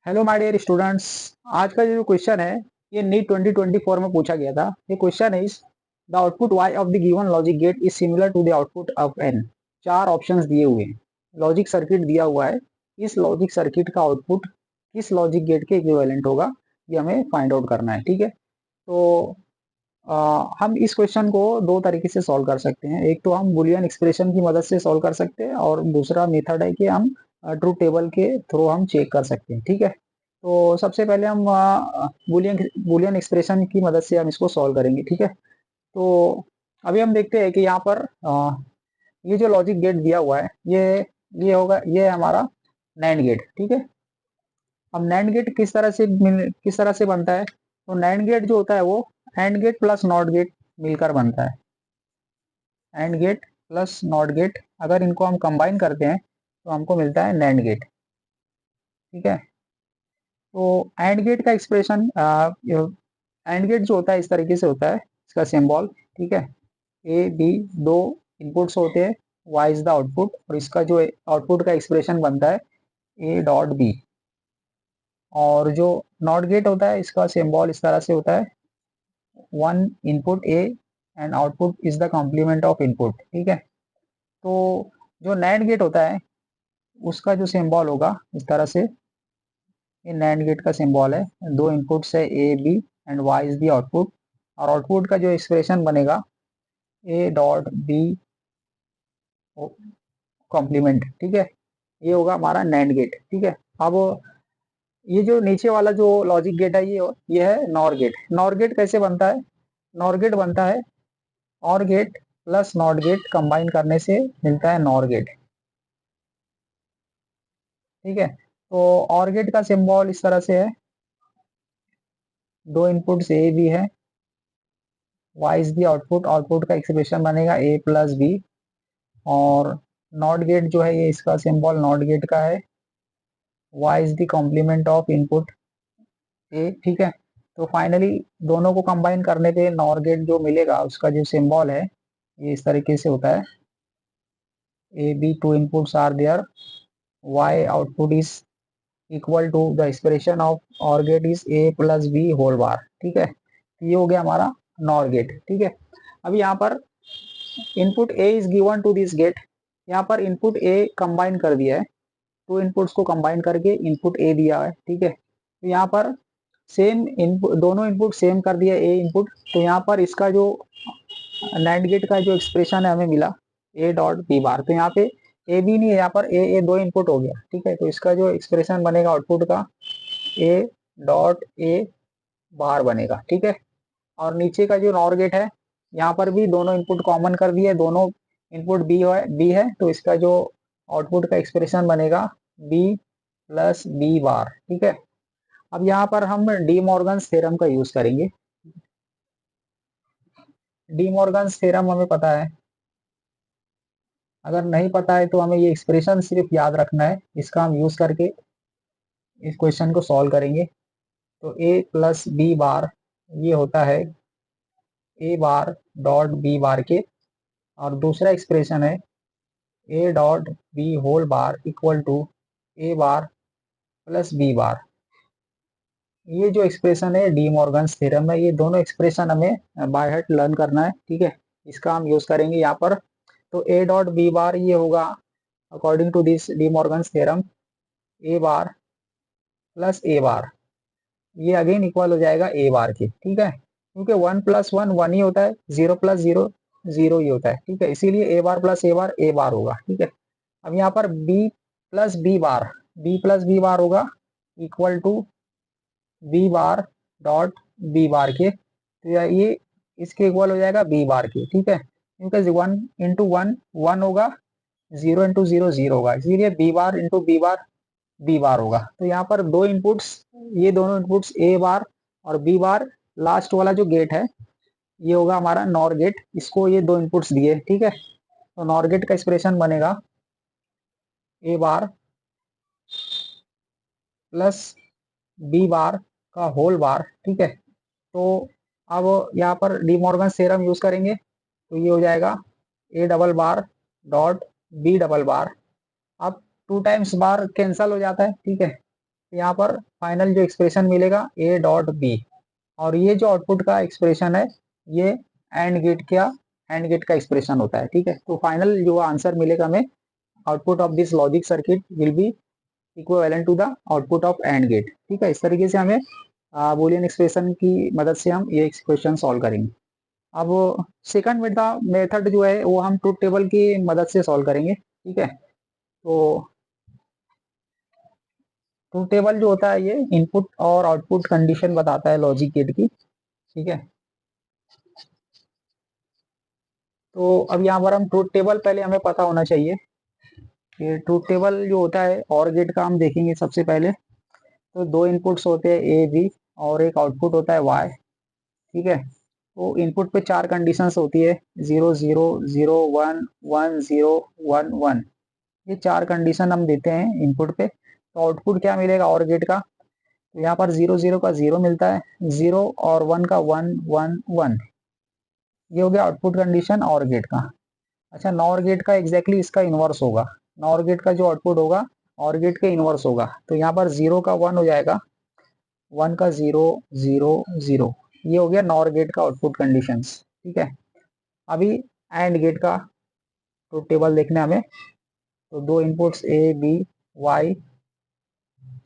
Hello my dear students. आज का जो क्वेश्चन है ये नीट 2024 में पूछा गया था। ये क्वेश्चन है is the output y of the given logic gate is similar to the output of n। चार ऑप्शंस दिए हुए हैं, लॉजिक सर्किट दिया हुआ है। इस लॉजिक सर्किट का आउटपुट किस लॉजिक गेट के इक्विवेलेंट होगा, ये हमें फाइंड आउट करना है। ठीक है, तो हम इस क्वेश्चन को दो तरीके से सॉल्व कर सकते हैं। एक तो हम बुलियन एक्सप्रेशन की मदद से सॉल्व कर सकते हैं और दूसरा मेथड है कि हम ट्रूथ टेबल के थ्रू हम चेक कर सकते हैं। ठीक है, तो सबसे पहले हम बुलियन बुलियन एक्सप्रेशन की मदद से हम इसको सॉल्व करेंगे। ठीक है, तो अभी हम देखते हैं कि यहाँ पर ये जो लॉजिक गेट दिया हुआ है ये होगा, ये है हमारा नैंड गेट। ठीक है, अब नैंड गेट किस तरह से बनता है, तो नैंड गेट जो होता है वो and gate plus not gate मिलकर बनता है। And gate plus not gate अगर इनको हम कंबाइन करते हैं तो हमको मिलता है नैंड गेट। ठीक है, तो एंड गेट का एक्सप्रेशन एंड गेट जो होता है इस तरीके से होता है, इसका सिंबल। ठीक है, ए बी दो इनपुट्स होते हैं, वाई इज द आउटपुट और इसका जो आउटपुट का एक्सप्रेशन बनता है ए डॉट बी। और जो नॉट गेट होता है इसका सिंबल इस तरह से होता है, one input A and output is the complement of input. ठीक है, तो जो नैंड गेट होता है उसका जो सिंबल होगा इस तरह से, ये नैंड गेट का सिंबल है, दो इनपुट्स है A B and Y is the output और आउटपुट का जो एक्सप्रेशन बनेगा ए डॉट बी कॉम्प्लीमेंट। ठीक है, ये होगा हमारा नैंड गेट। ठीक है, अब ये जो नीचे वाला जो लॉजिक गेट है ये है नॉर गेट। नॉर गेट कैसे बनता है, नॉर गेट बनता है और gate plus not gate combine करने से मिलता है नॉर गेट। ठीक है, तो और गेट का सिंबल इस तरह से है, दो इनपुट्स ए बी है, Y is the output, output का एक्सप्रेशन बनेगा ए प्लस बी। और नॉट गेट जो है ये इसका सिंबल नॉट गेट का है, Y is the complement of input A. ठीक है, तो फाइनली दोनों को कंबाइन करने पे नॉर गेट जो मिलेगा उसका जो सिंबल है ये इस तरीके से होता है, A B two inputs are there, Y output is equal to the expression of or gate is A plus B whole bar. ठीक है, तो ये हो गया हमारा नॉर गेट। ठीक है, अब यहाँ पर input A is given to this gate, यहाँ पर इनपुट ए कंबाइन कर दिया है, टू इनपुट्स को कंबाइन करके इनपुट ए दिया है। ठीक है, तो यहाँ पर सेम इनपुट, दोनों इनपुट सेम कर दिया ए इनपुट, तो यहाँ पर इसका जो नैंड गेट का जो एक्सप्रेशन है हमें मिला ए डॉट बी बार। तो यहाँ पे ए बी नहीं है, यहाँ पर ए दो इनपुट हो गया। ठीक है, तो इसका जो एक्सप्रेशन बनेगा आउटपुट का ए डॉट ए बार बनेगा। ठीक है, और नीचे का जो नॉर गेट है यहाँ पर भी दोनों इनपुट कॉमन कर दिए, दोनों इनपुट बी है तो इसका जो आउटपुट का एक्सप्रेशन बनेगा बी प्लस बी बार। ठीक है, अब यहाँ पर हम डी मॉर्गन्स थ्योरम का यूज करेंगे। डी मॉर्गन्स थ्योरम हमें पता है, अगर नहीं पता है तो हमें ये एक्सप्रेशन सिर्फ याद रखना है, इसका हम यूज करके इस क्वेश्चन को सॉल्व करेंगे। तो ए प्लस बी बार ये होता है ए बार डॉट बी बार के, और दूसरा एक्सप्रेशन है A dot B whole bar equal to A bar plus B bar. ये जो एक्सप्रेशन है डी मॉर्गन्स थ्योरम है, ये दोनों एक्सप्रेशन हमें बाय हार्ट लर्न करना है। ठीक है, इसका हम यूज करेंगे यहाँ पर। तो ए डॉट बी बार ये होगा according to this De Morgan's theorem A bar plus A bar, ये अगेन इक्वल हो जाएगा ए बार के। ठीक है, क्योंकि वन प्लस वन वन ही होता है, जीरो प्लस जीरो जीरो ही होता है। ठीक है, इसीलिए ए बार प्लस ए बार होगा। ठीक है, अब यहाँ पर बी प्लस बी बार होगा equal to B bar dot B bar के, तो ये इसके इक्वल हो जाएगा बी बार के। ठीक है, क्योंकि वन इंटू वन वन होगा, जीरो इंटू जीरो जीरो होगा, इसीलिए B bar into B bar होगा। तो यहाँ पर दो इनपुट्स, ये दोनों इनपुट्स ए बार और बी बार, लास्ट वाला जो गेट है ये होगा हमारा नॉर गेट, इसको ये दो इनपुट्स दिए। ठीक है, तो नॉर गेट का एक्सप्रेशन बनेगा ए बार प्लस बी बार का होल बार। ठीक है, तो अब यहाँ पर डी मॉर्गन थ्योरम यूज करेंगे, तो ये हो जाएगा A double bar dot B double bar. अब टू टाइम्स बार कैंसल हो जाता है। ठीक है, यहाँ पर फाइनल जो एक्सप्रेशन मिलेगा ए डॉट बी, और ये जो आउटपुट का एक्सप्रेशन है ये एंड गेट का एक्सप्रेशन होता है। ठीक है, तो फाइनल जो आंसर मिलेगा हमें, output of this logic circuit will be equivalent to the output of and gate. ठीक है, इस तरीके से हमें बूलियन एक्सप्रेशन की मदद से हम ये क्वेश्चन सॉल्व करेंगे। अब सेकंड मेथड जो है वो हम ट्रूथ टेबल की मदद से सॉल्व करेंगे। ठीक है, तो ट्रूथ टेबल जो होता है ये इनपुट और आउटपुट कंडीशन बताता है लॉजिक गेट की। ठीक है, तो अब यहाँ पर हम ट्रूथ टेबल पहले हमें पता होना चाहिए। ये ट्रूथ टेबल जो होता है और गेट का हम देखेंगे सबसे पहले। तो दो इनपुट्स होते हैं ए बी और एक आउटपुट होता है वाई। ठीक है, तो इनपुट पे चार कंडीशंस होती है, 0 0 0 1 1 0 1 1। ये चार कंडीशन हम देते हैं इनपुट पे, तो आउटपुट क्या मिलेगा और गेट का। तो यहाँ पर 0 0 का 0 मिलता है, 0 और 1 का 1 1 1। ये हो गया आउटपुट कंडीशन और गेट का। अच्छा, नॉर गेट का एग्जैक्टली इसका इनवर्स होगा। नॉर गेट का जो आउटपुट होगा और गेट के इनवर्स होगा। तो यहाँ पर 0 का 1 हो जाएगा, 1 का 0 0 0। ये हो गया नॉर गेट का आउटपुट कंडीशंस। ठीक है, अभी एंड गेट का ट्रूथ टेबल देखना है हमें। तो दो इनपुट्स ए बी वाई,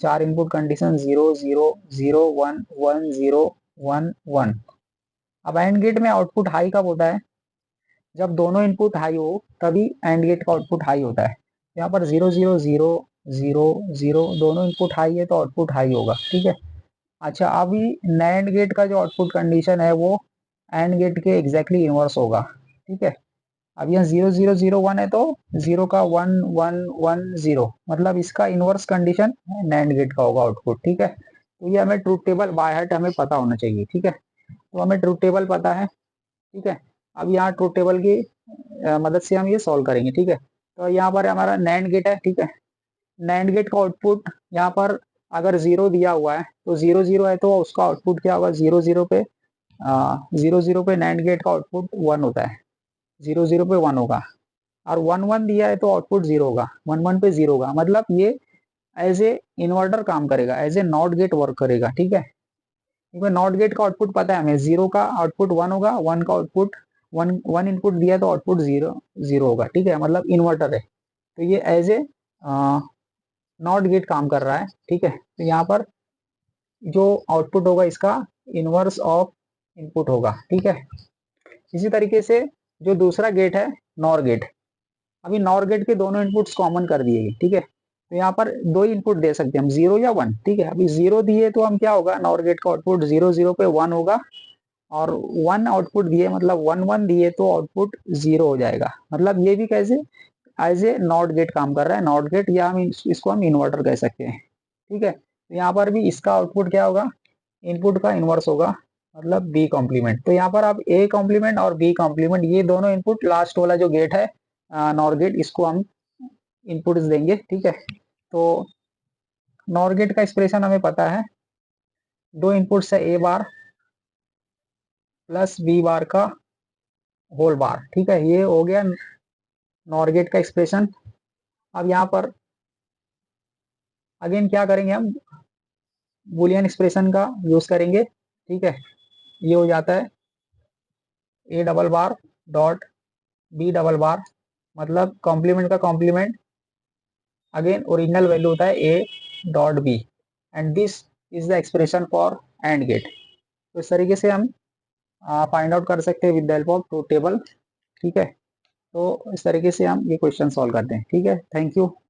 चार इनपुट कंडीशन 0 0 0 1 1 0 1 1। अब एंड गेट में आउटपुट हाई कब होता है, जब दोनों इनपुट हाई हो तभी एंड गेट का आउटपुट हाई होता है। यहाँ पर 0 0 0 0 0 दोनों इनपुट हाई है तो आउटपुट हाई होगा। ठीक है, अच्छा अभी नैंड गेट का जो आउटपुट कंडीशन है वो एंड गेट के एग्जैक्टली इनवर्स होगा। ठीक है, अब यहाँ 0 0 0 1 है तो 0 का 1 1 1 0, मतलब इसका इनवर्स कंडीशन नैंड गेट का होगा आउटपुट। ठीक है, तो ये हमें ट्रूथ टेबल बाय हार्ट हमें पता होना चाहिए। ठीक है, तो हमें ट्रूथ टेबल पता है। ठीक है, अब यहाँ ट्रूथ टेबल की मदद से हम ये सॉल्व करेंगे। ठीक है, तो यहाँ पर हमारा नैंड गेट है। ठीक है, नैंड गेट का आउटपुट यहाँ पर अगर 0 दिया हुआ है तो 0 0 है तो उसका आउटपुट क्या होगा, 0 0 पे 0 0 पे नैंड गेट का आउटपुट 1 होता है, 0 0 पे 1 होगा। और 1 1 दिया है तो आउटपुट 0 होगा, 1 1 पे 0 होगा, मतलब ये एज ए इन्वर्टर काम करेगा, as a not gate work करेगा। ठीक है, क्योंकि नॉट गेट का आउटपुट पता है हमें, 0 का आउटपुट 1 होगा, 1 का आउटपुट 1 इनपुट दिया तो आउटपुट 0 0 होगा। ठीक है, मतलब इन्वर्टर है, तो ये एज ए नॉट गेट काम कर रहा है। ठीक है, तो यहाँ पर जो आउटपुट होगा इसका इनवर्स ऑफ इनपुट होगा। ठीक है, इसी तरीके से जो दूसरा गेट है नॉर गेट, अभी नॉर गेट के दोनों इनपुट्स कॉमन कर दिए गए। ठीक है, तो यहाँ पर दो इनपुट दे सकते हैं हम, 0 या 1। ठीक है, अभी 0 दिए तो हम क्या होगा, नॉर गेट का आउटपुट 0 0 पे 1 होगा, और 1 आउटपुट दिए मतलब 1 1 दिए तो आउटपुट 0 हो जाएगा। मतलब ये भी कैसे, एज ए नॉट गेट काम कर रहा है, नॉट गेट, या हम इसको हम इन्वर्टर कह सकते हैं। ठीक है, तो यहाँ पर भी इसका आउटपुट क्या होगा, इनपुट का इनवर्स होगा, मतलब बी कॉम्प्लीमेंट। तो यहाँ पर आप ए कॉम्प्लीमेंट और बी कॉम्प्लीमेंट, ये दोनों इनपुट, लास्ट वाला जो गेट है नॉर गेट, इसको हम इनपुट्स देंगे। ठीक है, तो नॉर गेट का एक्सप्रेशन हमें पता है, दो इनपुट्स है ए बार प्लस बी बार का होल बार। ठीक है, ये हो गया नॉर गेट का एक्सप्रेशन। अब यहाँ पर अगेन क्या करेंगे हम, बुलियन एक्सप्रेशन का यूज करेंगे। ठीक है, ये हो जाता है A double bar dot B double bar, मतलब कॉम्प्लीमेंट का कॉम्प्लीमेंट, अगेन ओरिजिनल वैल्यू होता है A dot B, and this is the expression for and gate. तो इस तरीके से हम फाइंड आउट कर सकते हैं with the help of truth table. ठीक है, तो इस तरीके से हम ये क्वेश्चन सॉल्व करते हैं। ठीक है, थैंक यू।